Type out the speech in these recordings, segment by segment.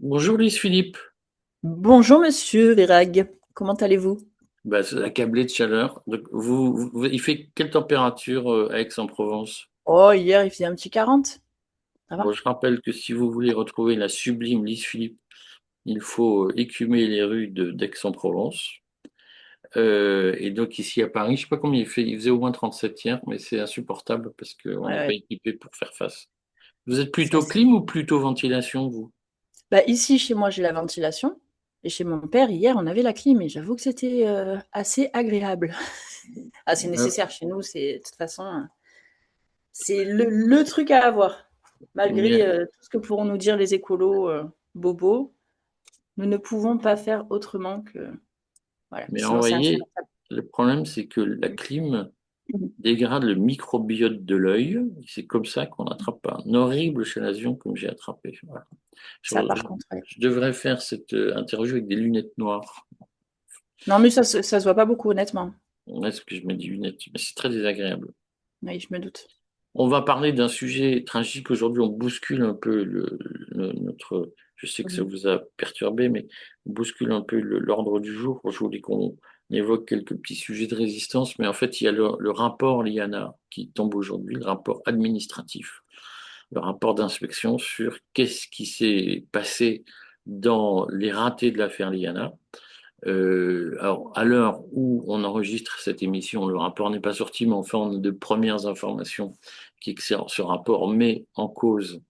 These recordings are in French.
Bonjour Luis Philippe. Bonjour Monsieur Vérag, comment allez-vous? Bah, c'est accablé de chaleur. Donc, il fait quelle température à Aix-en-Provence? Oh, hier il faisait un petit 40, ça Bon, va? je rappelle que si vous voulez retrouver la sublime Luis Philippe, il faut écumer les rues d'Aix-en-Provence. Et donc ici à Paris, je sais pas combien il fait. Il faisait au moins 37 hier, mais c'est insupportable parce qu'on Ouais, n'est pas ouais, équipé pour faire face. Vous êtes ça, plutôt clim ou plutôt ventilation, vous? Bah, ici chez moi j'ai la ventilation et chez mon père hier on avait la clim et j'avoue que c'était assez agréable. Ah, c'est Ah, nécessaire chez nous, c'est de toute façon c'est le truc à avoir. Malgré mais, tout ce que pourront nous dire les écolos bobos, nous ne pouvons pas faire autrement que voilà, mais sinon c'est envoyez, insupportable. le problème c'est que la clim dégrade le microbiote de l'œil. C'est comme ça qu'on attrape un horrible chalasion comme j'ai attrapé. Voilà. Je, Ça par contre, ouais. je devrais faire cette interview avec des lunettes noires. Non mais ça se voit pas beaucoup honnêtement. Est-ce que je mets des lunettes? Mais c'est très désagréable. Oui, je me doute. On va parler d'un sujet tragique aujourd'hui. On bouscule un peu notre. Je sais que ça Mhm. vous a perturbé, mais on bouscule un peu l'ordre du jour. Je voulais qu'on évoque quelques petits sujets de résistance, mais en fait, il y a le rapport Liana qui tombe aujourd'hui, le rapport administratif, le rapport d'inspection sur qu'est-ce qui s'est passé dans les ratés de l'affaire Liana. Alors, à l'heure où on enregistre cette émission, le rapport n'est pas sorti, mais enfin, on a de premières informations qui est que ce rapport met en cause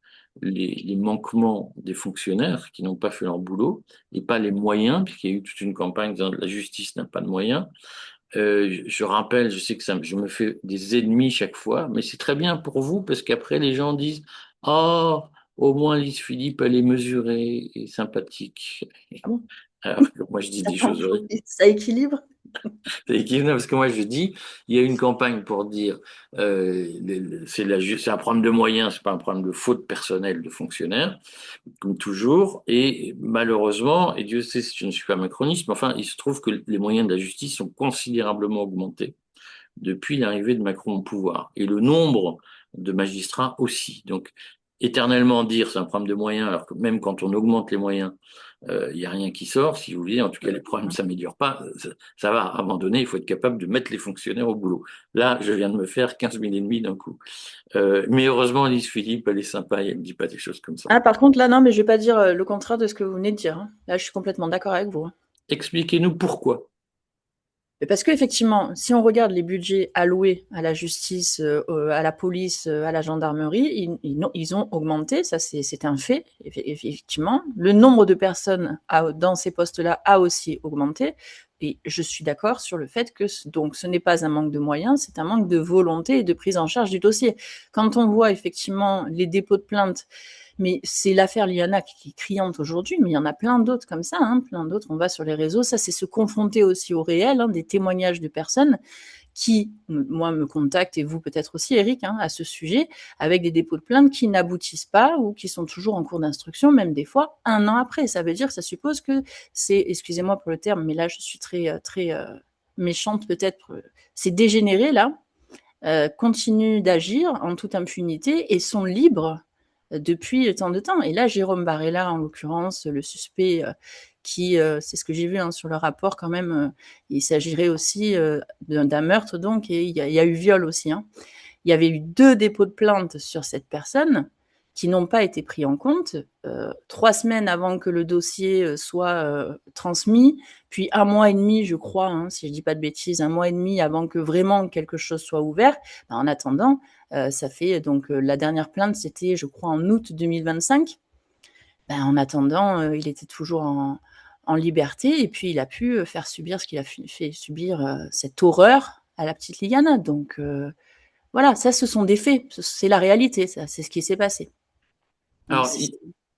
les manquements des fonctionnaires qui n'ont pas fait leur boulot et pas les moyens, puisqu'il y a eu toute une campagne disant que la justice n'a pas de moyens. Je rappelle, je sais que ça, je me fais des ennemis chaque fois, mais c'est très bien pour vous parce qu'après les gens disent, oh, au moins Lise Philippe, elle est mesurée et sympathique. Ah bon? Alors que moi je dis Ça des choses change, horribles. ça équilibre? C'est équivalent parce que moi je dis, il y a une campagne pour dire, c'est un problème de moyens, c'est pas un problème de faute personnelle de fonctionnaires, comme toujours. Et malheureusement, et Dieu sait si je ne suis pas macroniste, mais enfin, il se trouve que les moyens de la justice sont considérablement augmentés depuis l'arrivée de Macron au pouvoir. Et le nombre de magistrats aussi. Donc, éternellement dire c'est un problème de moyens, alors que même quand on augmente les moyens, il n'y a rien qui sort, si vous voulez. En tout cas, les problèmes ne s'améliorent pas. Ça va, à un moment donné, il faut être capable de mettre les fonctionnaires au boulot. Là, je viens de me faire 15 000 ennemis d'un coup. Mais heureusement, Lise Philippe, elle est sympa et elle ne me dit pas des choses comme ça. Ah, par contre, là, non, mais je vais pas dire le contraire de ce que vous venez de dire, hein. Là, je suis complètement d'accord avec vous, hein. Expliquez-nous pourquoi. Mais parce qu'effectivement, si on regarde les budgets alloués à la justice, à la police, à la gendarmerie, ils ont augmenté, ça c'est un fait, effectivement. Le nombre de personnes dans ces postes-là a aussi augmenté. Et je suis d'accord sur le fait que donc ce n'est pas un manque de moyens, c'est un manque de volonté et de prise en charge du dossier. Quand on voit effectivement les dépôts de plainte, mais c'est l'affaire Liana qui est criante aujourd'hui, mais il y en a plein d'autres comme ça, hein, plein d'autres. On va sur les réseaux, ça c'est se confronter aussi au réel, hein, des témoignages de personnes qui, moi, me contactent, et vous peut-être aussi, Eric, hein, à ce sujet, avec des dépôts de plainte qui n'aboutissent pas ou qui sont toujours en cours d'instruction, même des fois un an après. Ça veut dire, ça suppose que c'est, excusez-moi pour le terme, mais là je suis très méchante peut-être, c'est dégénéré là, continuent d'agir en toute impunité et sont libres depuis tant de temps. Et là, Jérôme Barella, en l'occurrence, le suspect qui, c'est ce que j'ai vu hein, sur le rapport quand même, il s'agirait aussi d'un meurtre, donc, et il y a eu viol aussi, hein. Il y avait eu 2 dépôts de plainte sur cette personne qui n'ont pas été pris en compte, 3 semaines avant que le dossier soit transmis, puis un mois et demi, je crois, hein, si je dis pas de bêtises, un mois et demi avant que vraiment quelque chose soit ouvert. Ben, en attendant, ça fait donc la dernière plainte, c'était, je crois, en août 2025. Ben, en attendant, il était toujours en liberté et puis il a pu faire subir ce qu'il a fait subir, cette horreur à la petite Liliana. Donc, voilà, ça, ce sont des faits. C'est la réalité, ça. C'est ce qui s'est passé. Donc, Alors,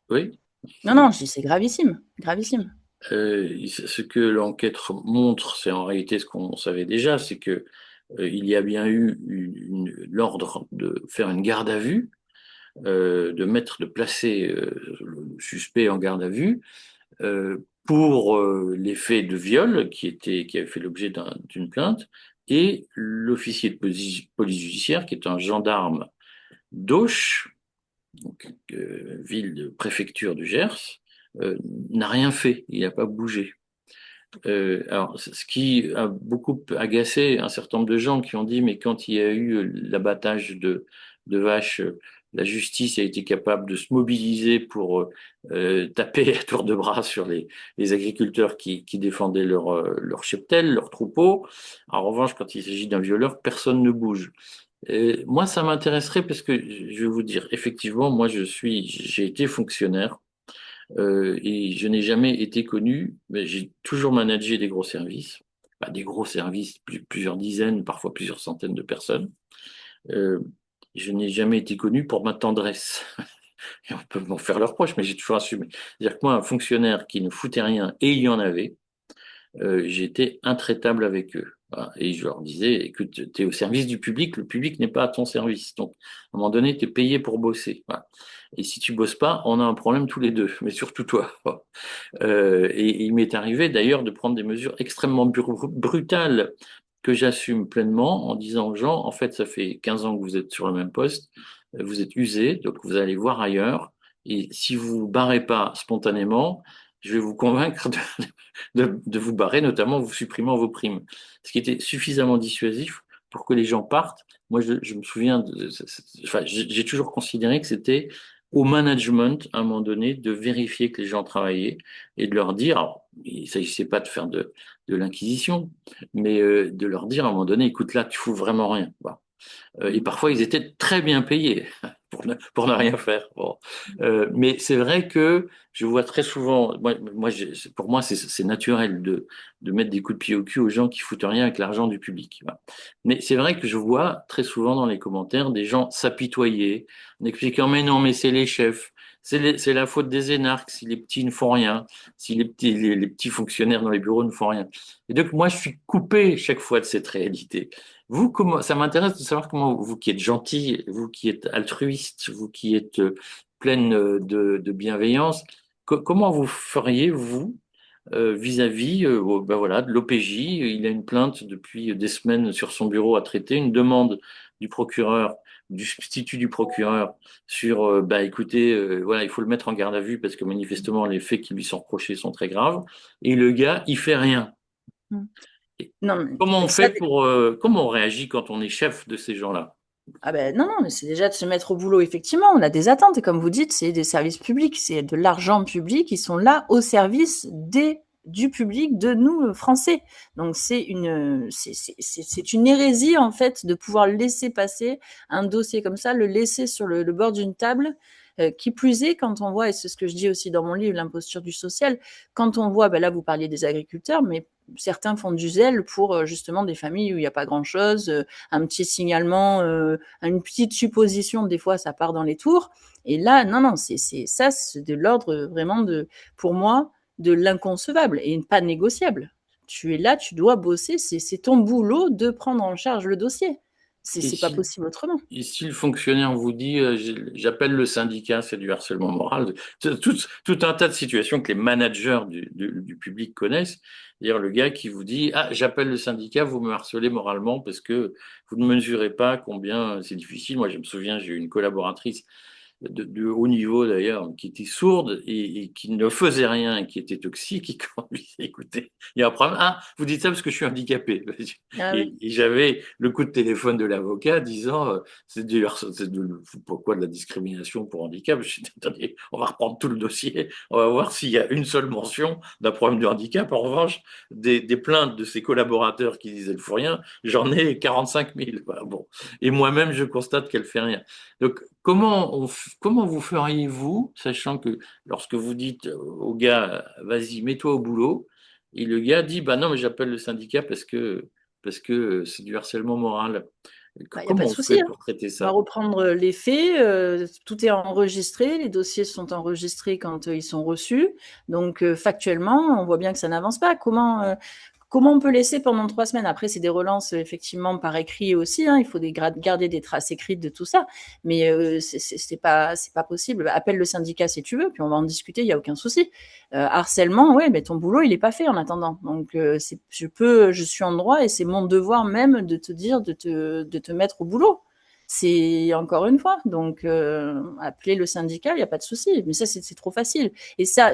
oui. non, non, je dis c'est gravissime, gravissime. Ce que l'enquête montre, c'est en réalité ce qu'on savait déjà, c'est que il y a bien eu l'ordre de faire une garde à vue, de placer le suspect en garde à vue pour les faits de viol qui avaient fait l'objet d'une plainte, et l'officier de police judiciaire, qui est un gendarme d'Auch, donc ville de préfecture du Gers, euh, n'a rien fait, il n'a pas bougé. Alors, ce qui a beaucoup agacé un certain nombre de gens qui ont dit, mais quand il y a eu l'abattage de vaches, la justice a été capable de se mobiliser pour taper à tour de bras sur les agriculteurs qui défendaient leur cheptel, leur troupeau. En revanche, quand il s'agit d'un violeur, personne ne bouge. Moi, ça m'intéresserait parce que je vais vous dire, effectivement, moi, j'ai été fonctionnaire. Et je n'ai jamais été connu, mais j'ai toujours managé des gros services, des gros services, plusieurs dizaines, parfois plusieurs centaines de personnes. Euh, je n'ai jamais été connu pour ma tendresse. Et on peut m'en faire leur reproche, mais j'ai toujours assumé. C'est-à-dire que moi, un fonctionnaire qui ne foutait rien, et il y en avait, j'étais intraitable avec eux. Voilà. Et je leur disais, écoute, tu es au service du public, le public n'est pas à ton service. Donc, à un moment donné, tu es payé pour bosser. Voilà. Et si tu bosses pas, on a un problème tous les deux, mais surtout toi. Et il m'est arrivé d'ailleurs de prendre des mesures extrêmement brutales que j'assume pleinement en disant aux gens, en fait, ça fait 15 ans que vous êtes sur le même poste, vous êtes usé, donc vous allez voir ailleurs. Et si vous vous barrez pas spontanément, je vais vous convaincre de vous barrer, notamment en vous supprimant vos primes. Ce qui était suffisamment dissuasif pour que les gens partent. Moi, je me souviens, enfin, j'ai toujours considéré que c'était au management, à un moment donné, de vérifier que les gens travaillaient et de leur dire, alors, il ne s'agissait pas de faire de l'inquisition, mais de leur dire à un moment donné, écoute, là, tu fous vraiment rien. Voilà. Et parfois, ils étaient très bien payés pour ne rien faire. Bon. Mais c'est vrai que je vois très souvent, pour moi, c'est naturel de mettre des coups de pied au cul aux gens qui foutent rien avec l'argent du public. Voilà. Mais c'est vrai que je vois très souvent dans les commentaires des gens s'apitoyer, en expliquant, mais non, mais c'est les chefs. C'est la faute des énarques si les petits ne font rien, si les petits fonctionnaires dans les bureaux ne font rien. Et donc, moi, je suis coupé chaque fois de cette réalité. Vous, comment, ça m'intéresse de savoir comment vous qui êtes gentil, vous qui êtes altruiste, vous qui êtes pleine de bienveillance, comment vous feriez, vous, vis-à-vis voilà, de l'OPJ? Il a une plainte depuis des semaines sur son bureau à traiter, une demande du procureur, du substitut du procureur sur, écoutez, voilà, il faut le mettre en garde à vue parce que manifestement les faits qui lui sont reprochés sont très graves. Et le gars, il fait rien. Non, mais Comment on ça, fait comment on réagit quand on est chef de ces gens-là? ah ben non, non, mais c'est déjà de se mettre au boulot. Effectivement, on a des attentes et comme vous dites, c'est des services publics, c'est de l'argent public. Ils sont là au service du public, de nous Français. Donc c'est une hérésie en fait de pouvoir laisser passer un dossier comme ça, le laisser sur le bord d'une table. Qui plus est, quand on voit, et c'est ce que je dis aussi dans mon livre, l'imposture du social, quand on voit, ben là vous parliez des agriculteurs, mais certains font du zèle pour justement des familles où il n'y a pas grand-chose, un petit signalement, une petite supposition, des fois ça part dans les tours. Et là, non, non, c'est ça, c'est de l'ordre vraiment de, pour moi, de l'inconcevable et pas négociable. Tu es là, tu dois bosser, c'est ton boulot de prendre en charge le dossier. Et C'est pas si, possible autrement. et si le fonctionnaire vous dit j'appelle le syndicat, c'est du harcèlement moral, tout un tas de situations que les managers du public connaissent. C'est-à-dire le gars qui vous dit ah, j'appelle le syndicat, vous me harcelez moralement parce que vous ne mesurez pas combien c'est difficile. Moi, je me souviens, j'ai eu une collaboratrice de haut niveau d'ailleurs, qui était sourde et qui ne faisait rien, et qui était toxique, et quand lui écoutez, il y a un problème. Ah, vous dites ça parce que je suis handicapé. Ah oui. Et j'avais le coup de téléphone de l'avocat disant pourquoi de la discrimination pour handicap? Je dis, attendez, on va reprendre tout le dossier, on va voir s'il y a une seule mention d'un problème de handicap. En revanche, des plaintes de ses collaborateurs qui disaient le faut rien, j'en ai 45 000. Voilà, bon. Et moi-même, je constate qu'elle fait rien. Donc, comment vous feriez-vous, sachant que lorsque vous dites au gars, vas-y, mets-toi au boulot, et le gars dit, bah non, mais j'appelle le syndicat parce que c'est du harcèlement moral. Bah, il n'y a pas Comment de on fait souci, hein. pour traiter On va ça? reprendre les faits, tout est enregistré, les dossiers sont enregistrés quand ils sont reçus. Donc, factuellement, on voit bien que ça n'avance pas. Comment on peut laisser pendant 3 semaines? Après, c'est des relances, effectivement, par écrit aussi, hein. Il faut garder des traces écrites de tout ça. Mais c'est pas possible. Appelle le syndicat si tu veux, puis on va en discuter, il n'y a aucun souci. Harcèlement, ouais, mais ton boulot, il n'est pas fait en attendant. Donc, je suis en droit et c'est mon devoir même de te dire de te mettre au boulot. C'est encore une fois, donc appeler le syndicat, il n'y a pas de souci, mais ça c'est trop facile. Et ça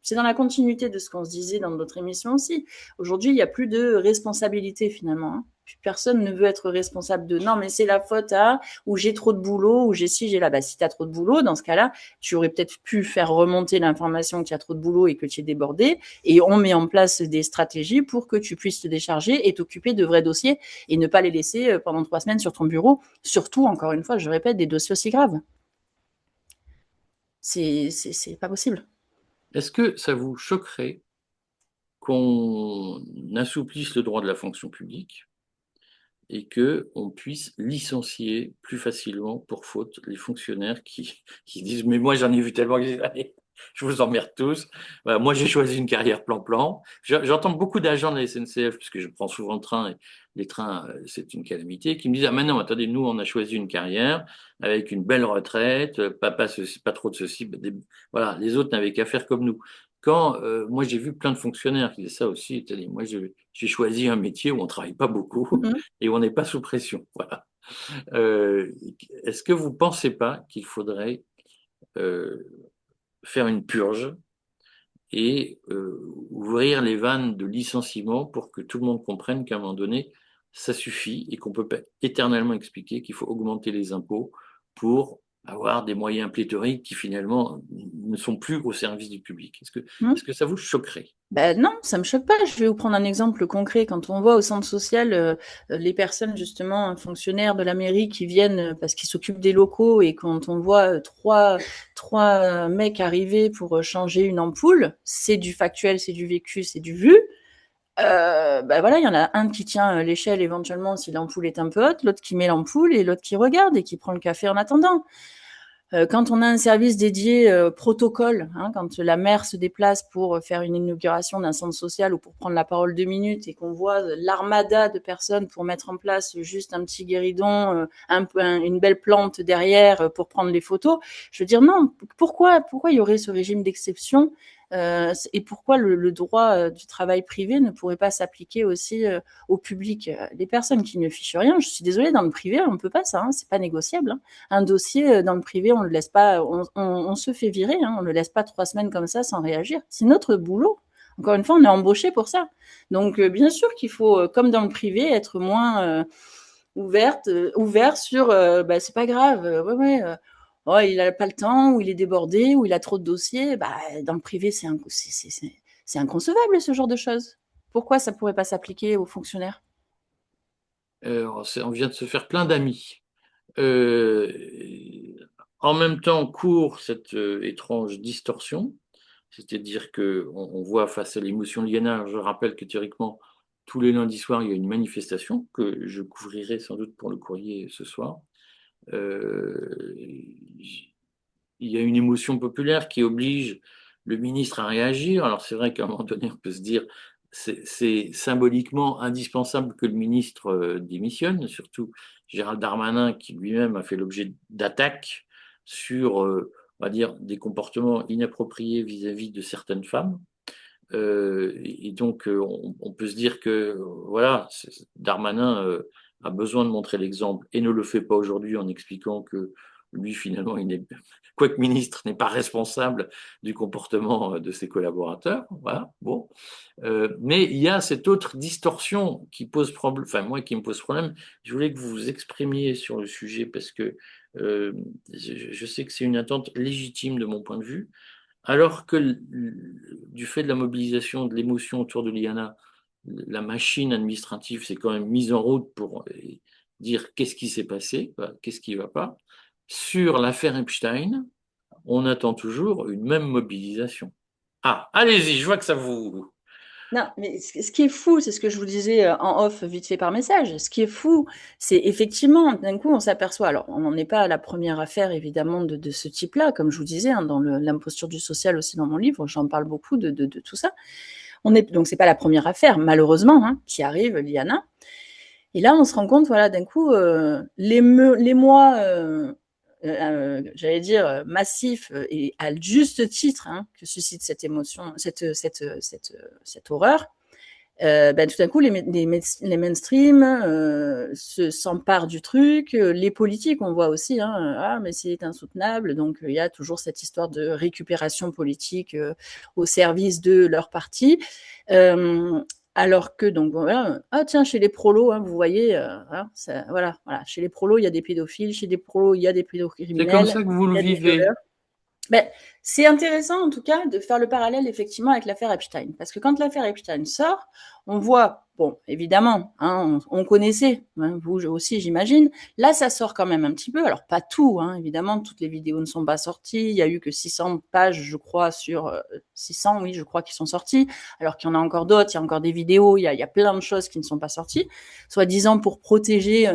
c'est dans la continuité de ce qu'on se disait dans notre émission aussi. Aujourd'hui, il n'y a plus de responsabilité finalement. Hein. Personne ne veut être responsable de non, mais c'est la faute à ou j'ai trop de boulot ou j'ai ci, j'ai là. Bah, si tu as trop de boulot, dans ce cas-là, tu aurais peut-être pu faire remonter l'information qu'il y a trop de boulot et que tu es débordé. Et on met en place des stratégies pour que tu puisses te décharger et t'occuper de vrais dossiers et ne pas les laisser pendant 3 semaines sur ton bureau. Surtout, encore une fois, je répète, des dossiers aussi graves. C'est pas possible. Est-ce que ça vous choquerait qu'on assouplisse le droit de la fonction publique et que on puisse licencier plus facilement pour faute les fonctionnaires qui disent mais moi j'en ai vu tellement que je vous emmerde tous. Voilà, moi j'ai choisi une carrière plan-plan. J'entends beaucoup d'agents de la SNCF puisque je prends souvent le train et les trains c'est une calamité qui me disent ah mais non attendez nous on a choisi une carrière avec une belle retraite pas ceci, pas trop de ceci voilà les autres n'avaient qu'à faire comme nous. Quand moi j'ai vu plein de fonctionnaires qui disaient ça aussi, moi j'ai choisi un métier où on travaille pas beaucoup Mmh. et où on n'est pas sous pression. Voilà. Euh, Est-ce que vous ne pensez pas qu'il faudrait euh, faire une purge et ouvrir les vannes de licenciement pour que tout le monde comprenne qu'à un moment donné, ça suffit et qu'on peut pas éternellement expliquer qu'il faut augmenter les impôts pour avoir des moyens pléthoriques qui finalement ne sont plus au service du public. Mmh. Est-ce que ça vous choquerait? Ben non, ça me choque pas. Je vais vous prendre un exemple concret. Quand on voit au centre social les personnes justement fonctionnaires de la mairie qui viennent parce qu'ils s'occupent des locaux et quand on voit trois mecs arriver pour changer une ampoule, c'est du factuel, c'est du vécu, c'est du vu. Ben voilà, il y en a un qui tient l'échelle éventuellement si l'ampoule est un peu haute, l'autre qui met l'ampoule et l'autre qui regarde et qui prend le café en attendant. Quand on a un service dédié protocole, hein, quand la maire se déplace pour faire une inauguration d'un centre social ou pour prendre la parole 2 minutes et qu'on voit l'armada de personnes pour mettre en place juste un petit guéridon, une belle plante derrière pour prendre les photos, je veux dire non, pourquoi il y aurait ce régime d'exception et pourquoi le droit du travail privé ne pourrait pas s'appliquer aussi au public. Les personnes qui ne fichent rien, je suis désolée, dans le privé, on ne peut pas ça, hein, c'est pas négociable. Hein. Un dossier dans le privé, on le laisse pas, on se fait virer, hein, on le laisse pas 3 semaines comme ça sans réagir. C'est notre boulot. Encore une fois, on est embauché pour ça. Donc, bien sûr qu'il faut, comme dans le privé, être moins ouvert sur, bah, c'est pas grave, ouais, ouais, oh, il a pas le temps, ou il est débordé, ou il a trop de dossiers. Bah, dans le privé, c'est inconcevable ce genre de choses. Pourquoi ça pourrait pas s'appliquer aux fonctionnaires? On vient de se faire plein d'amis. Euh, En même temps, court cette étrange distorsion, c'est-à-dire que on voit face à l'émotion liénaire, je rappelle que théoriquement, tous les lundis soirs, il y a une manifestation que je couvrirai sans doute pour le courrier ce soir. Euh, il y a une émotion populaire qui oblige le ministre à réagir. Alors c'est vrai qu'à un moment donné, on peut se dire c'est symboliquement indispensable que le ministre démissionne, surtout Gérald Darmanin qui lui-même a fait l'objet d'attaques sur, on va dire, des comportements inappropriés vis-à-vis de certaines femmes. Et donc, on peut se dire que, voilà, Darmanin a besoin de montrer l'exemple et ne le fait pas aujourd'hui en expliquant que lui, finalement, quoique ministre, n'est pas responsable du comportement de ses collaborateurs. Voilà, bon. Mais il y a cette autre distorsion qui pose problème, enfin, moi, qui me pose problème. Je voulais que vous vous exprimiez sur le sujet parce que euh, je sais que c'est une attente légitime de mon point de vue. Alors que du fait de la mobilisation de l'émotion autour de l'IANA, la machine administrative s'est quand même mise en route pour dire qu'est-ce qui s'est passé, qu'est-ce qui ne va pas. Sur l'affaire Epstein, on attend toujours une même mobilisation. Ah, allez-y, je vois que ça vous... Non, mais ce qui est fou, c'est ce que je vous disais en off, vite fait par message. Ce qui est fou, c'est effectivement, d'un coup, on s'aperçoit. Alors, on n'en est pas à la première affaire, évidemment, de ce type-là, comme je vous disais, hein, dans l'imposture du social aussi dans mon livre, j'en parle beaucoup de tout ça. Donc, c'est pas la première affaire, malheureusement, hein, qui arrive, Liana. Et là, on se rend compte, voilà, d'un coup, les mois, j'allais dire, massifs et à juste titre hein, que suscite cette émotion, cette horreur, tout d'un coup, les mainstream s'emparent du truc. Les politiques, on voit aussi, hein, ah, mais c'est insoutenable. Donc, il y a toujours cette histoire de récupération politique au service de leur parti. Euh, alors que, donc, voilà, ah, tiens, chez les prolos, hein, vous voyez, hein, voilà, chez les prolos, il y a des pédophiles, chez les prolos, il y a des C'est comme pédocriminels, ça que vous le il y a des violeurs. vivez. Ben, c'est intéressant en tout cas de faire le parallèle effectivement avec l'affaire Epstein. Parce que quand l'affaire Epstein sort, on voit, bon, évidemment, hein, on connaissait, hein, vous aussi j'imagine, là ça sort quand même un petit peu, alors pas tout, hein, évidemment, toutes les vidéos ne sont pas sorties, il y a eu que 600 pages, je crois, sur 600, oui, je crois, qui sont sorties, alors qu'il y en a encore d'autres, il y a encore des vidéos, il y a plein de choses qui ne sont pas sorties, soi-disant pour protéger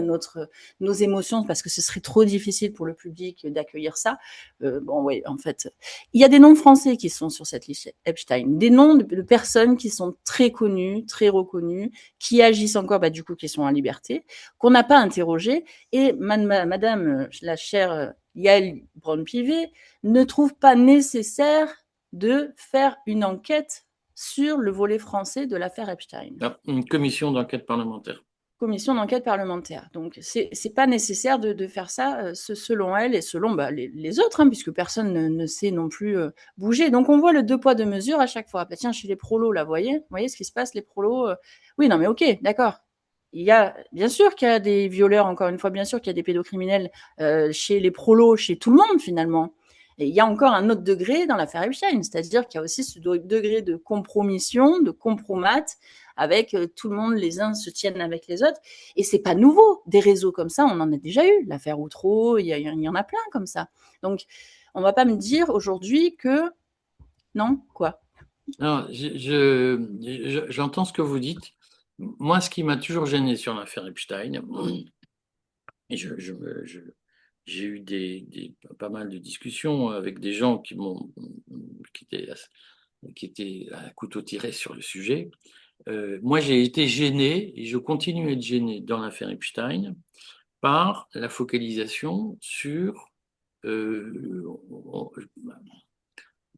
nos émotions, parce que ce serait trop difficile pour le public d'accueillir ça. Bon, oui, en fait, il y a des noms français qui sont sur cette liste Epstein, des noms de personnes qui sont très connues, très reconnues, qui agissent encore, du coup, qui sont en liberté, qu'on n'a pas interrogées. Et madame, la chère Yael Braun-Pivet, ne trouve pas nécessaire de faire une enquête sur le volet français de l'affaire Epstein. Ah, une commission d'enquête parlementaire. Commission d'enquête parlementaire. Donc, c'est pas nécessaire de faire ça, selon elle et selon les autres, hein, puisque personne ne sait non plus bouger. Donc, on voit le deux poids, deux mesures à chaque fois. Bah, tiens, chez les prolos, là, vous voyez ce qui se passe, les prolos. Oui, non, mais ok, d'accord. Il y a, bien sûr qu'il y a des violeurs, encore une fois, bien sûr qu'il y a des pédocriminels chez les prolos, chez tout le monde, finalement. Et il y a encore un autre degré dans l'affaire Epstein, c'est-à-dire qu'il y a aussi ce degré de compromission, de compromat, avec tout le monde, les uns se tiennent avec les autres. Et c'est pas nouveau. Des réseaux comme ça, on en a déjà eu. L'affaire Outreau, il y en a plein comme ça. Donc, on va pas me dire aujourd'hui que non, quoi. Non, j'entends ce que vous dites. Moi, ce qui m'a toujours gêné sur l'affaire Epstein, et j'ai eu pas mal de discussions avec des gens qui étaient, qui étaient à couteau tiré sur le sujet. Moi, j'ai été gêné, et je continue à être gêné dans l'affaire Epstein, par la focalisation sur, euh,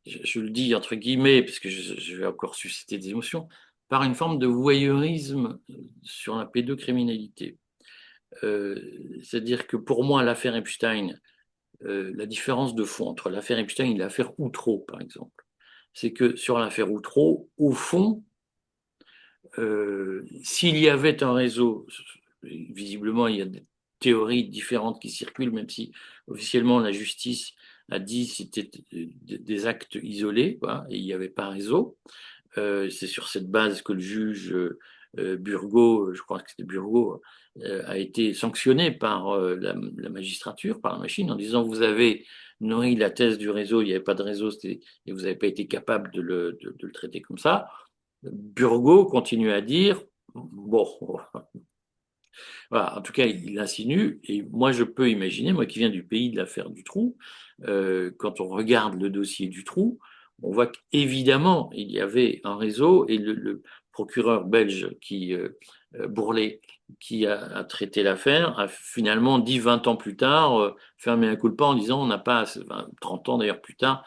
je le dis entre guillemets, parce que je vais encore susciter des émotions, par une forme de voyeurisme sur la pédocriminalité. C'est-à-dire que pour moi, l'affaire Epstein, la différence de fond entre l'affaire Epstein et l'affaire Outreau, par exemple, c'est que sur l'affaire Outreau, au fond, s'il y avait un réseau, visiblement, il y a des théories différentes qui circulent, même si officiellement la justice a dit que c'était des actes isolés, quoi, et il n'y avait pas réseau. C'est sur cette base que le juge Burgot, je crois que c'était Burgot, a été sanctionné par la magistrature, par la machine, en disant vous avez nourri la thèse du réseau, il n'y avait pas de réseau, et vous n'avez pas été capable de le traiter comme ça. Burgot continue à dire, bon, voilà, en tout cas, il insinue, et moi je peux imaginer, moi qui viens du pays de l'affaire Dutroux, quand on regarde le dossier Dutroux, on voit qu'évidemment, il y avait un réseau, et le procureur belge Bourlet, qui a traité l'affaire, a finalement dit 20 ans plus tard, fermé un culpa en disant on n'a pas, 30 ans d'ailleurs plus tard,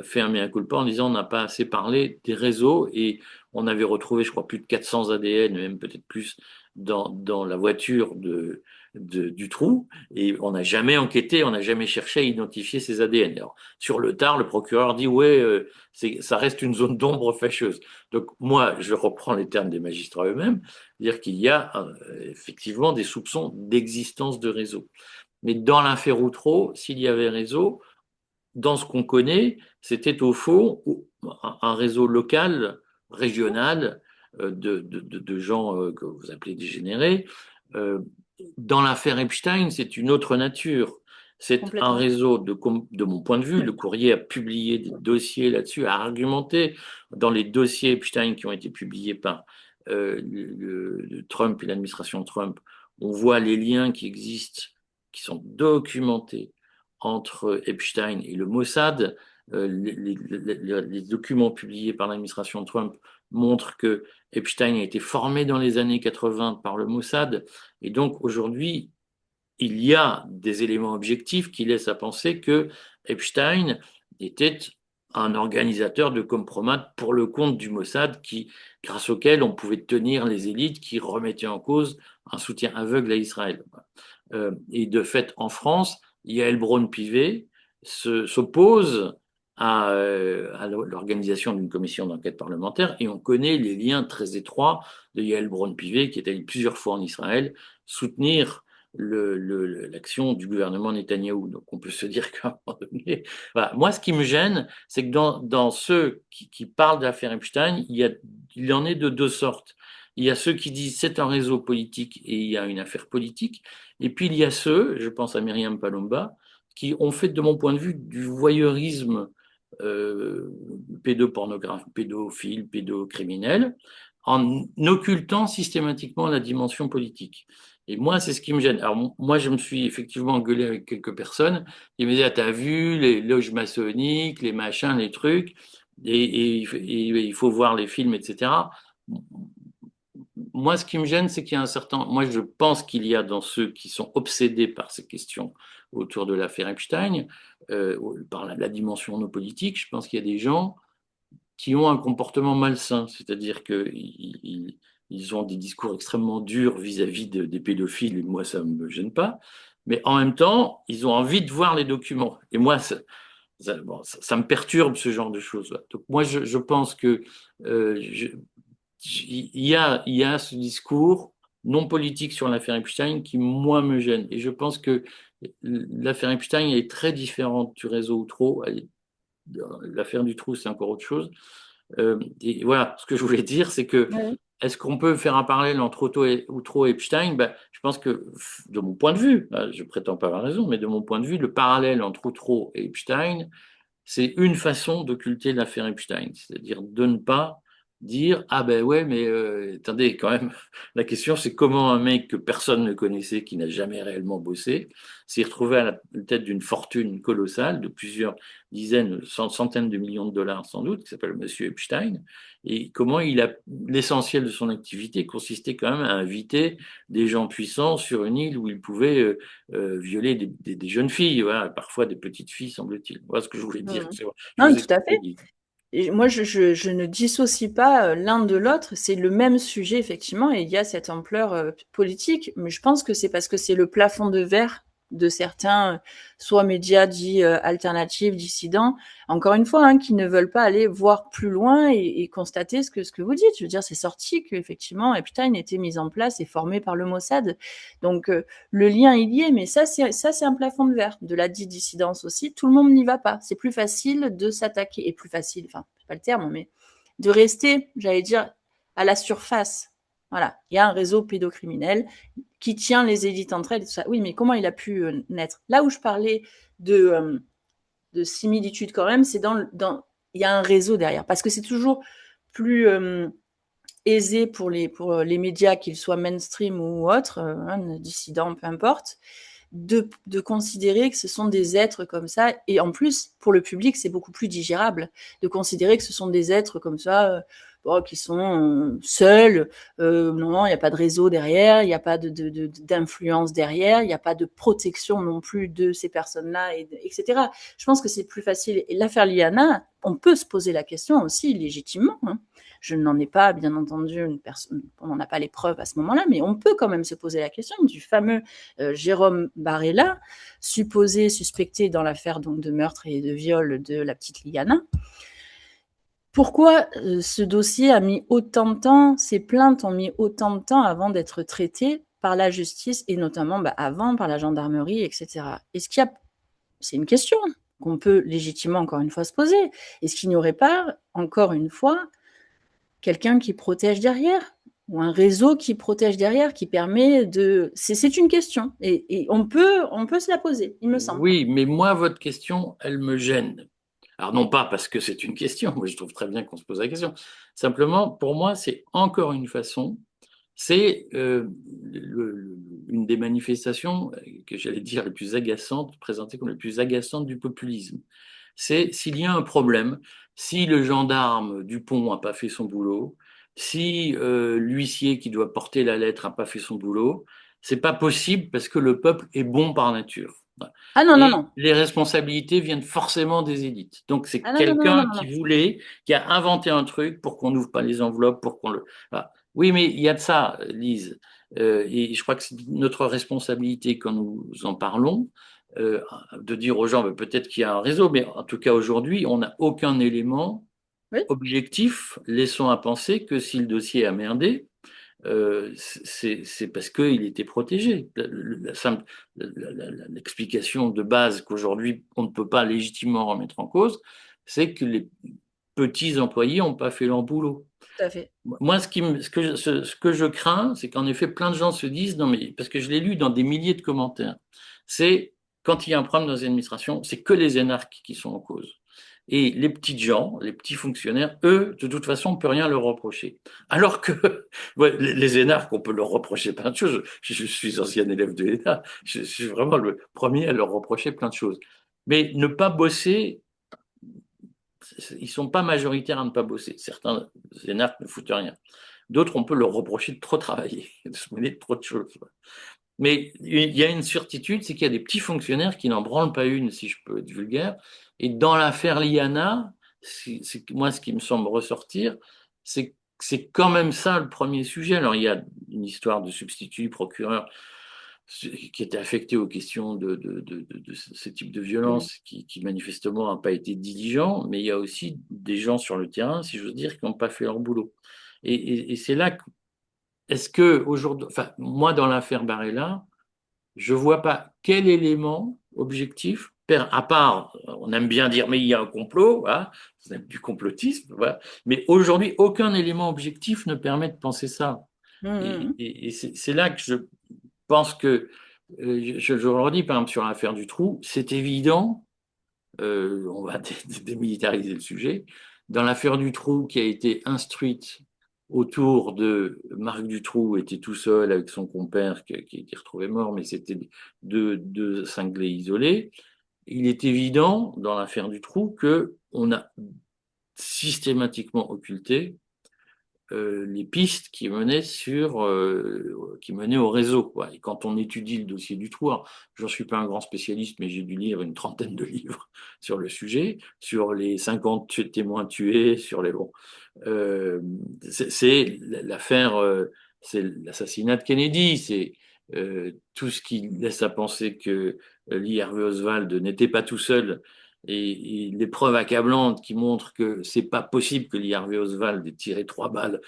fermé un culpa en disant on n'a pas assez parlé des réseaux, et on avait retrouvé, je crois, plus de 400 ADN, même peut-être plus, dans la voiture du trou, et on n'a jamais enquêté, on n'a jamais cherché à identifier ces ADN. Alors, sur le tard, le procureur dit ouais, ça reste une zone d'ombre fâcheuse. Donc moi, je reprends les termes des magistrats eux-mêmes, dire qu'il y a effectivement des soupçons d'existence de réseau. Mais dans l'affaire Outreau, s'il y avait réseau, dans ce qu'on connaît, c'était au fond un réseau local, régional, de gens que vous appelez dégénérés. Euh, Dans l'affaire Epstein, c'est une autre nature. C'est un Complètement. réseau, de mon point de vue, le courrier a publié des dossiers là-dessus, a argumenté dans les dossiers Epstein qui ont été publiés par Trump et l'administration Trump. On voit les liens qui existent, qui sont documentés entre Epstein et le Mossad. Les documents publiés par l'administration Trump montrent que Epstein a été formé dans les années 80 par le Mossad. Et donc aujourd'hui, il y a des éléments objectifs qui laissent à penser que Epstein était un organisateur de compromat pour le compte du Mossad, grâce auquel on pouvait tenir les élites qui remettaient en cause un soutien aveugle à Israël. Et de fait, en France, Yael Braun-Pivet s'oppose à l'organisation d'une commission d'enquête parlementaire, et on connaît les liens très étroits de Yael Braun-Pivet, qui est allée plusieurs fois en Israël soutenir l'action du gouvernement Netanyahou. Donc on peut se dire qu'à un moment donné, voilà. Moi, ce qui me gêne, c'est que dans ceux qui parlent de l'affaire Epstein, il en est de deux sortes. Il y a ceux qui disent c'est un réseau politique et il y a une affaire politique. Et puis il y a ceux, je pense à Myriam Palomba, qui ont fait, de mon point de vue, du voyeurisme euh, pédophile, pédocriminel, en occultant systématiquement la dimension politique. Et moi, c'est ce qui me gêne. Alors, moi, je me suis effectivement engueulé avec quelques personnes. Ils me disaient, ah, t'as vu les loges maçonniques, les machins, les trucs, et il faut voir les films, etc. Moi, ce qui me gêne, c'est qu'il y a un certain. Moi, je pense qu'il y a dans ceux qui sont obsédés par ces questions autour de l'affaire Epstein, par la dimension non politique, je pense qu'il y a des gens qui ont un comportement malsain, c'est-à-dire qu'ils ont des discours extrêmement durs vis-à-vis des pédophiles, et moi, ça ne me gêne pas, mais en même temps, ils ont envie de voir les documents. Et moi, ça me perturbe ce genre de choses. Donc moi, je pense que euh, je- il y a ce discours non politique sur l'affaire Epstein qui, moi, me gêne. Et je pense que l'affaire Epstein est très différente du réseau Outreau. L'affaire du trou, c'est encore autre chose. Et voilà, ce que je voulais dire, c'est que Ouais. est-ce qu'on peut faire un parallèle entre Outreau et Epstein? Ben, je pense que, de mon point de vue, je prétends pas avoir raison, mais de mon point de vue, le parallèle entre Outreau et Epstein, c'est une façon d'occulter l'affaire Epstein, c'est-à-dire de ne pas dire ah ben ouais mais attendez quand même la question c'est comment un mec que personne ne connaissait qui n'a jamais réellement bossé s'est retrouvé à la tête d'une fortune colossale de plusieurs dizaines centaines de millions de dollars sans doute qui s'appelle Monsieur Epstein et comment l'essentiel de son activité consistait quand même à inviter des gens puissants sur une île où il pouvait violer des jeunes filles, voilà, parfois des petites filles, semble-t-il. Voilà ce que je voulais dire. Mhm. Je Non, vous ai tout à coupé, fait. Guy. Et moi, je ne dissocie pas l'un de l'autre. C'est le même sujet, effectivement, et il y a cette ampleur politique. Mais je pense que c'est parce que c'est le plafond de verre de certains, soit médias dits alternatifs, dissidents, encore une fois, hein, qui ne veulent pas aller voir plus loin et constater ce que vous dites. Je veux dire, c'est sorti qu'effectivement, Epstein était mis en place et formé par le Mossad. Donc, le lien, il y est, mais ça, c'est un plafond de verre. De la dite dissidence aussi, tout le monde n'y va pas. C'est plus facile de s'attaquer, et plus facile, enfin, c'est pas le terme, mais de rester, j'allais dire, à la surface. Voilà, il y a un réseau pédocriminel qui tient les élites entre elles. Et tout ça. Oui, mais comment il a pu naître? Là où je parlais de similitude quand même, c'est il y a un réseau derrière, parce que c'est toujours plus aisé pour les médias, qu'ils soient mainstream ou autres, dissidents, peu importe, de considérer que ce sont des êtres comme ça. Et en plus, pour le public, c'est beaucoup plus digérable de considérer que ce sont des êtres comme ça, bon, qui sont seuls. Non, il n'y a pas de réseau derrière, il n'y a pas d'influence derrière, il n'y a pas de protection non plus de ces personnes-là, etc. Je pense que c'est plus facile. Et l'affaire Liana, on peut se poser la question aussi légitimement. Hein. Je n'en ai pas, bien entendu, on n'en a pas les preuves à ce moment-là, mais on peut quand même se poser la question du fameux Jérôme Barella, supposé suspecté dans l'affaire donc de meurtre et de viol de la petite Liana. Pourquoi ce dossier a mis autant de temps, ces plaintes ont mis autant de temps avant d'être traitées par la justice et notamment avant par la gendarmerie, etc. Est-ce qu'il y a, c'est une question qu'on peut légitimement encore une fois se poser. Est-ce qu'il n'y aurait pas encore une fois quelqu'un qui protège derrière ou un réseau qui protège derrière, qui permet de... C'est une question et on peut se la poser, il me semble. Oui, mais moi, votre question, elle me gêne. Alors non pas parce que c'est une question, moi je trouve très bien qu'on se pose la question. Simplement, pour moi, c'est encore une façon, c'est une des manifestations que j'allais dire les plus agaçantes, présentées comme les plus agaçantes du populisme. C'est s'il y a un problème, si le gendarme Dupont n'a pas fait son boulot, si l'huissier qui doit porter la lettre n'a pas fait son boulot, c'est pas possible parce que le peuple est bon par nature. Ah non, non, Et non. les responsabilités viennent forcément des élites. Donc c'est Ah non, non, non, quelqu'un non, non, qui non. voulait, qui a inventé un truc pour qu'on n'ouvre pas les enveloppes, pour qu'on le. Voilà. Oui, mais il y a de ça, Lise. Et je crois que c'est notre responsabilité quand nous en parlons, de dire aux gens, peut-être qu'il y a un réseau, mais en tout cas aujourd'hui, on n'a aucun élément Oui, objectif laissant à penser que si le dossier a merdé, c'est parce qu'il était protégé. L'explication de base qu'aujourd'hui on ne peut pas légitimement remettre en cause, c'est que les petits employés n'ont pas fait leur boulot. tout à fait. Moi, ce que je crains, c'est qu'en effet, plein de gens se disent, non mais, parce que je l'ai lu dans des milliers de commentaires, c'est quand il y a un problème dans les administrations, c'est que les énarques qui sont en cause. Et les petits gens, les petits fonctionnaires, eux, de toute façon, on ne peut rien leur reprocher. Alors que ouais, les énarques, on peut leur reprocher plein de choses. Je suis ancien élève de l'État. Je suis vraiment le premier à leur reprocher plein de choses. Mais ne pas bosser, ils ne sont pas majoritaires à ne pas bosser. Certains énarques ne foutent rien. D'autres, on peut leur reprocher de trop travailler, de se mêler de trop de choses. Mais il y a une certitude, c'est qu'il y a des petits fonctionnaires qui n'en branlent pas une, si je peux être vulgaire. Et dans l'affaire Liana, moi, ce qui me semble ressortir, c'est quand même ça le premier sujet. Alors, il y a une histoire de substitut, procureur, qui était affecté aux questions de ce type de Mm. violence, qui manifestement n'a pas été diligent, mais il y a aussi des gens sur le terrain, si j'ose dire, qui n'ont pas fait leur boulot. Et c'est là que, est-ce que aujourd'hui, enfin, moi, dans l'affaire Barella, je ne vois pas quel élément objectif, à part, on aime bien dire, mais il y a un complot, voilà, c'est du complotisme, voilà, mais aujourd'hui, aucun élément objectif ne permet de penser ça. Mm, Et, mm, et c'est là que je pense que, je le redis, par exemple, sur l'affaire du trou, c'est évident, on va démilitariser le sujet, dans l'affaire du trou qui a été instruite autour de Marc Dutroux était tout seul avec son compère qui était retrouvé mort, mais c'était deux cinglés isolés. Il est évident dans l'affaire du trou que on a systématiquement occulté les pistes qui menaient au réseau, quoi. Et quand on étudie le dossier du trou, je ne suis pas un grand spécialiste, mais j'ai dû lire une trentaine de livres sur le sujet, sur les 50 témoins tués, sur les bon. Euh, c'est l'affaire, c'est l'assassinat de Kennedy, c'est tout ce qui laisse à penser que Lee Harvey Oswald n'était pas tout seul et les preuves accablantes qui montrent que c'est pas possible que Lee Harvey Oswald ait tiré 3 balles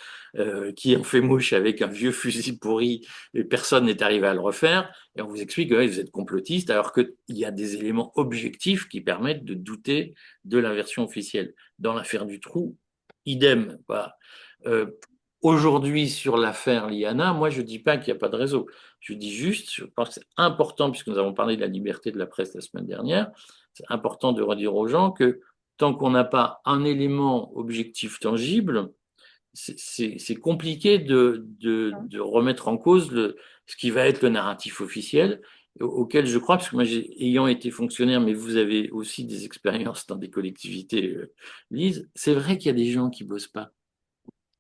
qui ont fait mouche avec un vieux fusil pourri et personne n'est arrivé à le refaire. Et on vous explique que ouais, vous êtes complotiste alors qu'il y a des éléments objectifs qui permettent de douter de la version officielle. Dans l'affaire du trou, idem. Voilà. Euh, Aujourd'hui, sur l'affaire Liana, moi, je ne dis pas qu'il n'y a pas de réseau. Je dis juste, je pense que c'est important, puisque nous avons parlé de la liberté de la presse la semaine dernière, c'est important de redire aux gens que tant qu'on n'a pas un élément objectif tangible, c'est compliqué mm. de remettre en cause ce qui va être le narratif officiel, auquel je crois, parce que moi, ayant été fonctionnaire, mais vous avez aussi des expériences dans des collectivités, Lise, c'est vrai qu'il y a des gens qui bossent pas.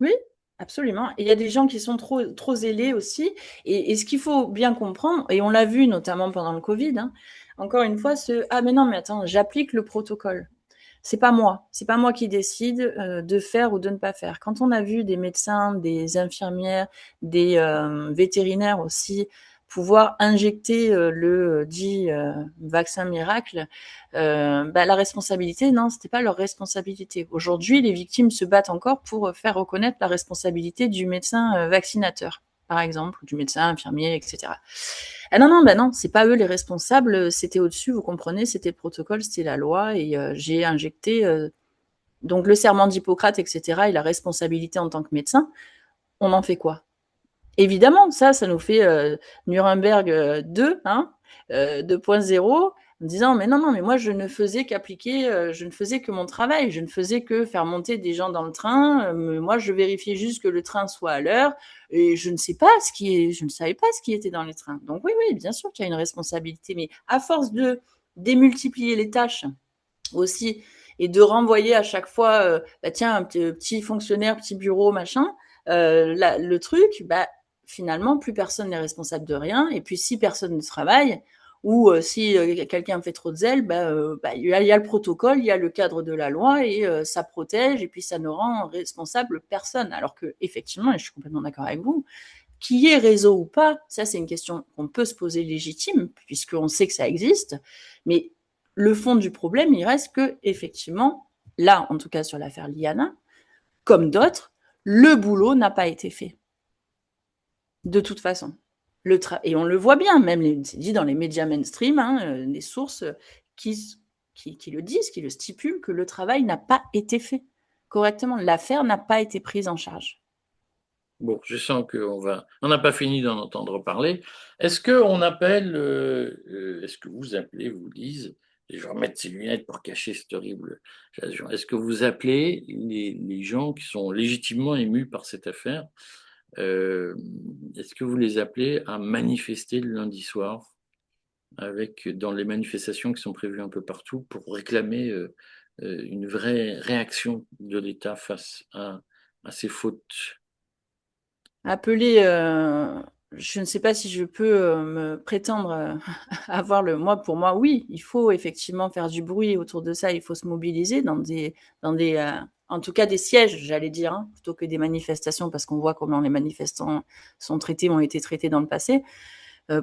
Oui, absolument. Et il y a des gens qui sont trop zélés aussi. Et ce qu'il faut bien comprendre, et on l'a vu notamment pendant le Covid, hein, encore une fois, ah mais non, mais attends, j'applique le protocole. C'est pas moi qui décide de faire ou de ne pas faire. Quand on a vu des médecins, des infirmières, des vétérinaires aussi pouvoir injecter le dit vaccin miracle, bah, la responsabilité, non, c'était pas leur responsabilité. Aujourd'hui, les victimes se battent encore pour faire reconnaître la responsabilité du médecin vaccinateur, par exemple, ou du médecin infirmier, etc. Ah non, non, bah non, c'est pas eux les responsables, c'était au-dessus, vous comprenez, c'était le protocole, c'était la loi, et j'ai injecté donc le serment d'Hippocrate, etc., et la responsabilité en tant que médecin, on en fait quoi? Évidemment, ça nous fait Nuremberg 2, hein, 2.0, en disant mais non, non, mais moi je ne faisais qu'appliquer, je ne faisais que mon travail, je ne faisais que faire monter des gens dans le train, moi je vérifiais juste que le train soit à l'heure, et je ne savais pas ce qui était dans les trains. Donc oui, oui, bien sûr qu'il y a une responsabilité, mais à force de démultiplier les tâches aussi et de renvoyer à chaque fois, bah tiens, un petit fonctionnaire, petit bureau, machin, le truc, bah finalement, plus personne n'est responsable de rien. Et puis, si personne ne travaille, ou si quelqu'un fait trop de zèle, il y a le protocole, il y a le cadre de la loi et ça protège et puis ça ne rend responsable personne. Alors que effectivement, et je suis complètement d'accord avec vous, qu'il y ait réseau ou pas, ça c'est une question qu'on peut se poser légitime puisqu'on sait que ça existe, mais le fond du problème, il reste que effectivement, là, en tout cas sur l'affaire Liana, comme d'autres, le boulot n'a pas été fait. De toute façon. Et on le voit bien, même c'est dit dans les médias mainstream, hein, des sources qui, qui le disent, qui le stipulent, que le travail n'a pas été fait correctement. L'affaire n'a pas été prise en charge. Bon, je sens on n'a pas fini d'en entendre parler. Est-ce qu'on appelle, est-ce que vous appelez, vous Lise, et je vais remettre ces lunettes pour cacher cette horrible. Est-ce que vous appelez les gens qui sont légitimement émus par cette affaire, est-ce que vous les appelez à manifester le lundi soir dans les manifestations qui sont prévues un peu partout pour réclamer une vraie réaction de l'État face à ces fautes? Appeler, je ne sais pas si je peux me prétendre avoir moi, pour moi, oui, il faut effectivement faire du bruit autour de ça, il faut se mobiliser dans des en tout cas des sièges, j'allais dire, hein, plutôt que des manifestations, parce qu'on voit comment les manifestants ont été traités dans le passé.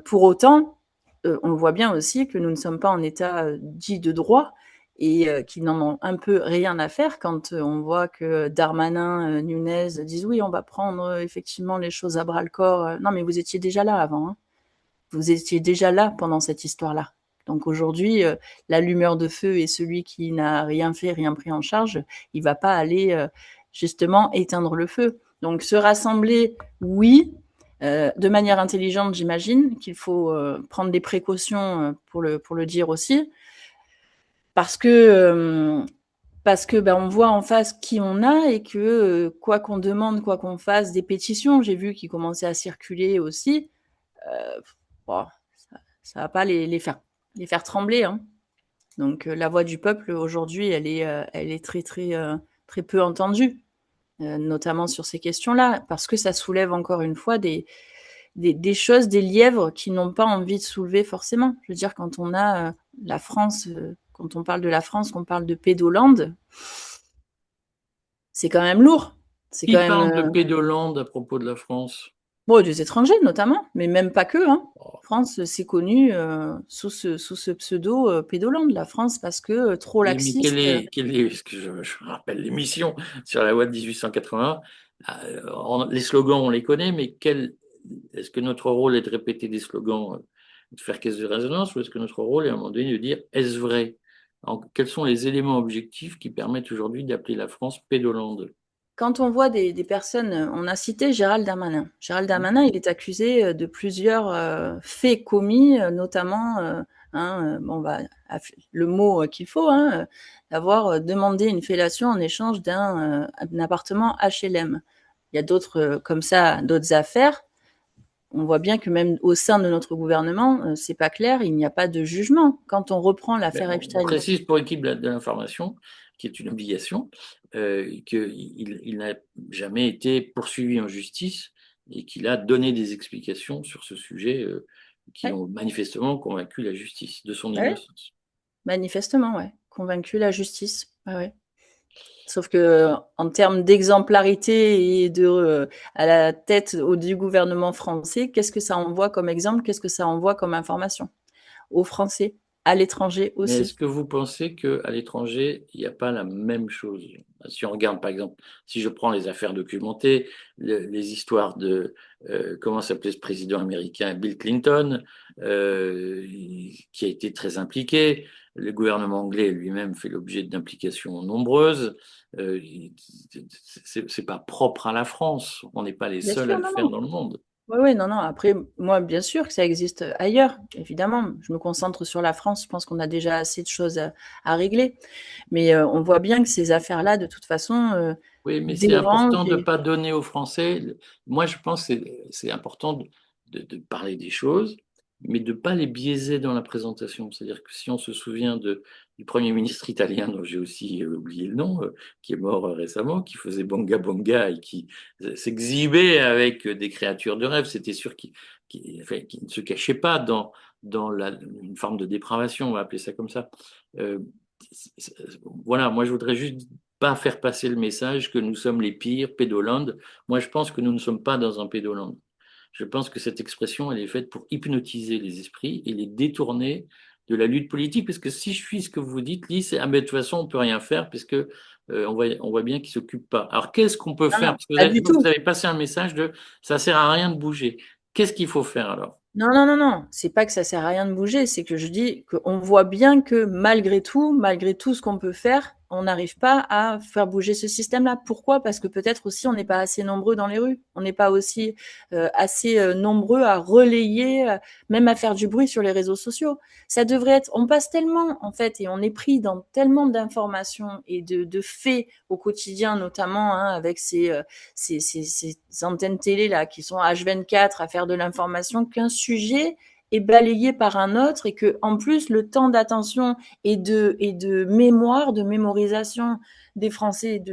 Pour autant, on voit bien aussi que nous ne sommes pas en état dit de droit et qu'ils n'en ont un peu rien à faire quand on voit que Darmanin, Nunez disent oui, on va prendre effectivement les choses à bras le corps. Non, mais vous étiez déjà là avant. Hein. Vous étiez déjà là pendant cette histoire-là. Donc aujourd'hui, l'allumeur de feu et celui qui n'a rien fait, rien pris en charge, il va pas aller justement éteindre le feu. Donc se rassembler, oui, de manière intelligente, j'imagine qu'il faut prendre des précautions pour le dire aussi, parce que on voit en face qui on a et que quoi qu'on demande, quoi qu'on fasse, des pétitions, j'ai vu qui commençaient à circuler aussi. Bon, ça va pas les faire trembler. Hein. Donc la voix du peuple aujourd'hui, elle est très très très peu entendue, notamment sur ces questions-là, parce que ça soulève encore une fois des choses, des lièvres qui n'ont pas envie de soulever forcément. Je veux dire, quand on a la France, quand on parle de la France, qu'on parle de pédoland, c'est quand même lourd. C'est Qui quand même parle de pédolande à propos de la France? bon, des étrangers notamment, mais même pas que. Hein. Oh, France, c'est connu sous ce pseudo pédoland, la France, parce que trop oui, mais laxiste. parce que je rappelle l'émission sur la loi de 1881, les slogans, on les connaît, mais est-ce que notre rôle est de répéter des slogans, de faire caisse de résonance, ou est-ce que notre rôle est à un moment donné de dire est-ce vrai? Quels sont les éléments objectifs qui permettent aujourd'hui d'appeler la France pédolande? Quand on voit des personnes, on a cité Gérald Darmanin. Gérald Darmanin, il est accusé de plusieurs faits commis, notamment, bon, le mot qu'il faut, hein, d'avoir demandé une fellation en échange d'un appartement HLM. Il y a d'autres comme ça, d'autres affaires. On voit bien que même au sein de notre gouvernement, c'est pas clair, il n'y a pas de jugement. Quand on reprend l'affaire On Epstein, précise pour l'équipe de l'information, qui est une obligation, qu'il n'a jamais été poursuivi en justice et qu'il a donné des explications sur ce sujet qui ouais, ont manifestement convaincu la justice de son ouais, innocence. manifestement, ouais, convaincu la justice. Ouais, ouais. Sauf que en termes d'exemplarité et à la tête du gouvernement français, qu'est-ce que ça envoie comme exemple? Qu'est-ce que ça envoie comme information? Aux Français, à l'étranger Mais est-ce aussi. que vous pensez qu'à l'étranger, il n'y a pas la même chose? Si on regarde, par exemple, si je prends les affaires documentées, les histoires de, comment s'appelait ce président américain, Bill Clinton, qui a été très impliqué, le gouvernement anglais lui-même fait l'objet d'implications nombreuses, euh, c'est pas propre à la France, on n'est pas les Bien seuls à sûr, le non, faire non. dans le monde. Oui, oui, non, non. Après, moi, bien sûr que ça existe ailleurs, évidemment. Je me concentre sur la France. Je pense qu'on a déjà assez de choses à régler. Mais on voit bien que ces affaires-là, de toute façon, Oui, mais c'est dérangent. important de ne pas donner aux Français. Moi, je pense que c'est important de parler des choses, mais de ne pas les biaiser dans la présentation. C'est-à-dire que si on se souvient du Premier ministre italien, dont j'ai aussi oublié le nom, qui est mort récemment, qui faisait Bonga Bonga et qui s'exhibait avec des créatures de rêve, c'était sûr qu'il qui ne se cachait pas dans une forme de dépravation, on va appeler ça comme ça. Euh, voilà, moi je voudrais juste pas faire passer le message que nous sommes les pires pédolandes. Moi je pense que nous ne sommes pas dans un pédoland. Je pense que cette expression, elle est faite pour hypnotiser les esprits et les détourner de la lutte politique. Parce que si je suis ce que vous dites, Lise, c'est ah, mais de toute façon, on peut rien faire puisque on voit bien qu'ils ne s'occupent pas. Alors qu'est-ce qu'on peut Non, faire? non, Parce que pas du vous tout. avez passé un message de ça sert à rien de bouger. Qu'est-ce qu'il faut faire alors? Non, non, non, non, c'est pas que ça sert à rien de bouger, c'est que je dis qu'on voit bien que malgré tout ce qu'on peut faire, on n'arrive pas à faire bouger ce système-là. Pourquoi? Parce que peut-être aussi on n'est pas assez nombreux dans les rues, on n'est pas aussi assez nombreux à relayer, même à faire du bruit sur les réseaux sociaux. Ça devrait être, on passe tellement en fait et on est pris dans tellement d'informations et de faits au quotidien, notamment hein, avec ces antennes télé là qui sont H24 à faire de l'information qu'un sujet est balayé par un autre et que en plus le temps d'attention et de mémoire, de mémorisation des Français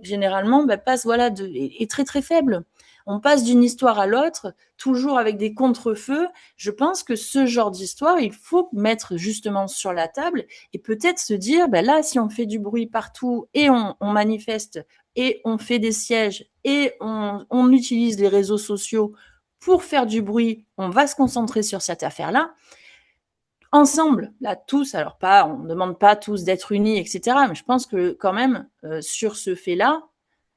généralement passe voilà est très très faible. On passe d'une histoire à l'autre, toujours avec des contre-feux. Je pense que ce genre d'histoire, il faut mettre justement sur la table et peut-être se dire, ben là, si on fait du bruit partout et on manifeste et on fait des sièges et on utilise les réseaux sociaux pour faire du bruit, on va se concentrer sur cette affaire-là. Ensemble, là, tous, alors pas, on ne demande pas tous d'être unis, etc. Mais je pense que quand même, sur ce fait-là,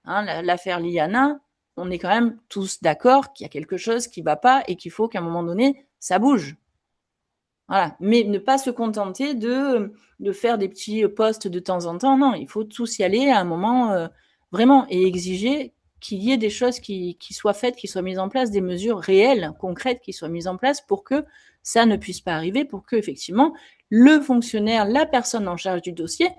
hein, l'affaire Liana, on est quand même tous d'accord qu'il y a quelque chose qui ne va pas et qu'il faut qu'à un moment donné, ça bouge. Voilà. Mais ne pas se contenter de faire des petits posts de temps en temps. Non, il faut tous y aller à un moment vraiment et exiger qu'il y ait des choses qui soient faites, qui soient mises en place, des mesures réelles, concrètes qui soient mises en place pour que ça ne puisse pas arriver, pour que effectivement le fonctionnaire, la personne en charge du dossier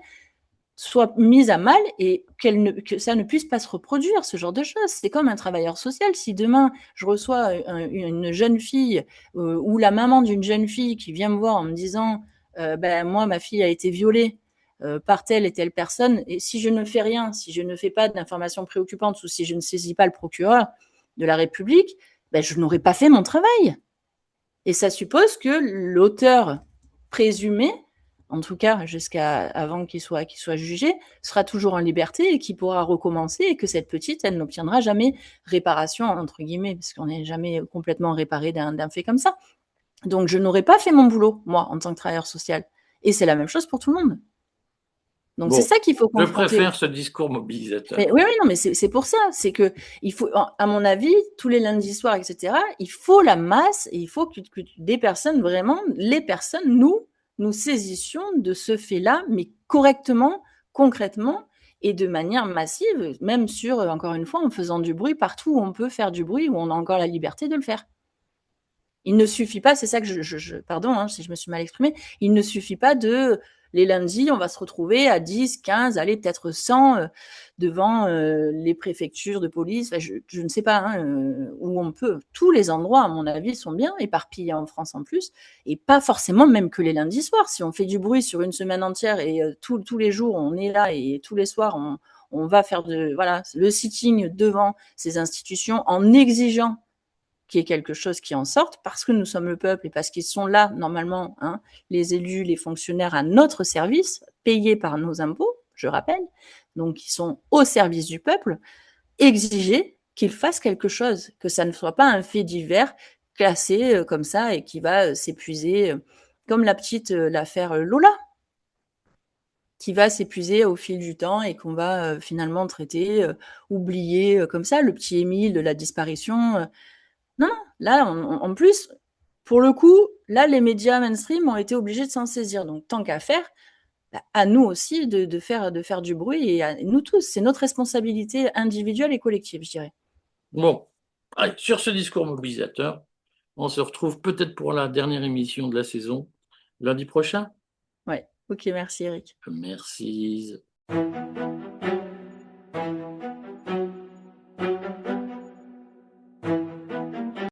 soit mise à mal et que ça ne puisse pas se reproduire, ce genre de choses. C'est comme un travailleur social. Si demain, je reçois une jeune fille ou la maman d'une jeune fille qui vient me voir en me disant ben, moi, ma fille a été violée par telle et telle personne, et si je ne fais rien, si je ne fais pas d'informations préoccupantes ou si je ne saisis pas le procureur de la République, ben, je n'aurais pas fait mon travail. Et ça suppose que l'auteur présumé, en tout cas jusqu'à avant qu'il soit jugé, sera toujours en liberté et qu'il pourra recommencer et que cette petite, elle n'obtiendra jamais réparation, entre guillemets, parce qu'on n'est jamais complètement réparé d'un fait comme ça. Donc je n'aurais pas fait mon boulot, moi, en tant que travailleur social. Et c'est la même chose pour tout le monde. Donc c'est Bon, ça qu'il faut je confronter. préfère ce discours mobilisateur. Mais oui, oui, non, mais c'est pour ça. C'est que il faut, à mon avis, tous les lundis soirs, etc., il faut la masse et il faut que des personnes, vraiment, les personnes, nous saisissions de ce fait-là, mais correctement, concrètement et de manière massive, même sur, encore une fois, en faisant du bruit partout où on peut faire du bruit, où on a encore la liberté de le faire. Il ne suffit pas, c'est ça que pardon hein, si je me suis mal exprimée, il ne suffit pas les lundis, on va se retrouver à 10, 15, allez, peut-être 100 devant les préfectures de police, enfin, je ne sais pas hein, où on peut. Tous les endroits, à mon avis, sont bien éparpillés en France en plus, et pas forcément même que les lundis soirs. Si on fait du bruit sur une semaine entière et tous les jours, on est là et tous les soirs, on va faire voilà, le sitting devant ces institutions en exigeant qu'il y ait quelque chose qui en sorte, parce que nous sommes le peuple et parce qu'ils sont là, normalement, hein, les élus, les fonctionnaires à notre service, payés par nos impôts, je rappelle, donc ils sont au service du peuple, exiger qu'ils fassent quelque chose, que ça ne soit pas un fait divers classé comme ça et qui va s'épuiser, comme l'affaire Lola, qui va s'épuiser au fil du temps et qu'on va finalement traiter, oublier comme ça, le petit Émile de la disparition. Non, non, là, en plus, pour le coup, là, les médias mainstream ont été obligés de s'en saisir. Donc, tant qu'à faire, bah, à nous aussi de faire du bruit et à nous tous. C'est notre responsabilité individuelle et collective, je dirais. Bon, allez, sur ce discours mobilisateur, on se retrouve peut-être pour la dernière émission de la saison lundi prochain. Ouais. Ok, merci Eric. Merci.